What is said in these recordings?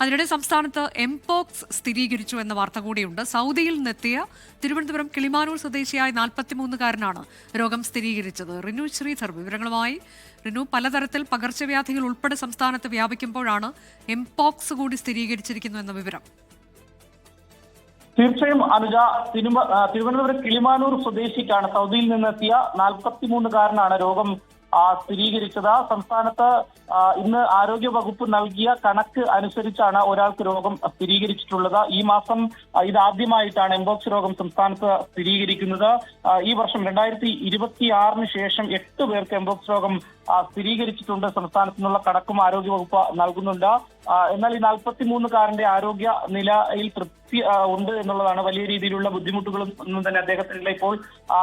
അതിനിടെ സംസ്ഥാനത്ത് എംപോക്സ് സ്ഥിരീകരിച്ചു എന്ന വാർത്ത കൂടിയുണ്ട്. സൗദിയിൽ നിന്നെത്തിയ തിരുവനന്തപുരം കിളിമാനൂർ സ്വദേശിയായ 43-കാരനാണ് രോഗം സ്ഥിരീകരിച്ചത്. റിനു ശ്രീധർ വിവരങ്ങളുമായി. റിനു, പലതരത്തിൽ പകർച്ചവ്യാധികൾ ഉൾപ്പെടെ സംസ്ഥാനത്ത് വ്യാപിക്കുമ്പോഴാണ് എംപോക്സ് കൂടി സ്ഥിരീകരിച്ചിരിക്കുന്നു എന്ന വിവരം. തീർച്ചയായും അനുജ, തിരുവനന്തപുരം കിളിമാനൂർ സ്വദേശിക്കാണ് സൗദിയിൽ നിന്നെത്തിയ 43-കാരനാണ് രോഗം സ്ഥിരീകരിച്ചത്. സംസ്ഥാനത്ത് ഇന്ന് ആരോഗ്യ വകുപ്പ് നൽകിയ കണക്ക് അനുസരിച്ചാണ് ഒരാൾക്ക് രോഗം സ്ഥിരീകരിച്ചിട്ടുള്ളത്. ഈ മാസം ഇതാദ്യമായിട്ടാണ് എംപോക്സ് രോഗം സംസ്ഥാനത്ത് സ്ഥിരീകരിക്കുന്നത്. ഈ വർഷം 2026 ശേഷം 8 പേർക്ക് എംപോക്സ് രോഗം സ്ഥിരീകരിച്ചിട്ടുണ്ട്. സംസ്ഥാനത്തു നിന്നുള്ള കണക്കും ആരോഗ്യ വകുപ്പ് നൽകുന്നുണ്ട്. എന്നാൽ ഈ 43-കാരന്റെ ആരോഗ്യ നിലയിൽ തൃപ്തി ഉണ്ട് എന്നുള്ളതാണ്. വലിയ രീതിയിലുള്ള ബുദ്ധിമുട്ടുകളും ഒന്നും തന്നെ അദ്ദേഹത്തിനില്ല. ഇപ്പോൾ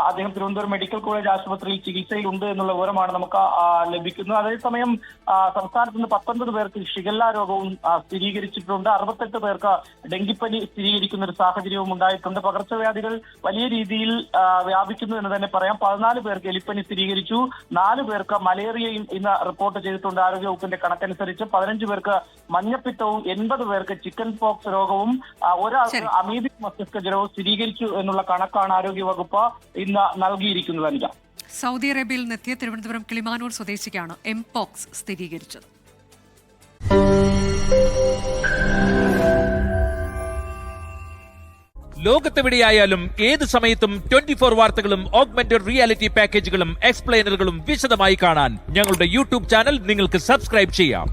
അദ്ദേഹം തിരുവനന്തപുരം മെഡിക്കൽ കോളേജ് ആശുപത്രിയിൽ ചികിത്സയിലുണ്ട് എന്നുള്ള വിവരമാണ് നമുക്ക് ലഭിക്കുന്നത്. അതേസമയം സംസ്ഥാനത്ത് നിന്ന് 19 പേർക്ക് ഷിഗല്ല രോഗവും സ്ഥിരീകരിച്ചിട്ടുണ്ട്. 68 പേർക്ക് ഡെങ്കിപ്പനി സ്ഥിരീകരിക്കുന്ന ഒരു സാഹചര്യവും ഉണ്ടായിട്ടുണ്ട്. പകർച്ചവ്യാധികൾ വലിയ രീതിയിൽ വ്യാപിക്കുന്നു എന്ന് തന്നെ പറയാം. 14 പേർക്ക് എലിപ്പനി സ്ഥിരീകരിച്ചു. 4 പേർക്ക് മലേറിയയും ഇന്ന് റിപ്പോർട്ട് ചെയ്തിട്ടുണ്ട് ആരോഗ്യവകുപ്പിന്റെ കണക്കനുസരിച്ച്. 15 പേർക്ക് മഞ്ഞപ്പിത്തവും 80 പേർക്ക് ചിക്കൻ പോക്സ് രോഗവും ഒരാൾക്ക് അമീബിക് മസ്തിഷ്ക ജ്വരവും സ്ഥിരീകരിച്ചു എന്നുള്ള കണക്കാണ് ആരോഗ്യവകുപ്പ് ഇന്ന് നൽകിയിരിക്കുന്നത്. അനുജ, സൗദി അറേബ്യയിൽ നിന്നെത്തിയ തിരുവനന്തപുരം കിളിമാനൂർ സ്വദേശിക്കാണ് എംപോക്സ് സ്ഥിരീകരിച്ചത്. ലോകത്തെവിടെയായാലും ഏത് സമയത്തും 24 വാർത്തകളും ഓഗ്മെന്റഡ് റിയാലിറ്റി പാക്കേജുകളും എക്സ്പ്ലെയിനറുകളും വിശദമായി കാണാൻ ഞങ്ങളുടെ യൂട്യൂബ് ചാനൽ നിങ്ങൾക്ക് സബ്സ്ക്രൈബ് ചെയ്യാം.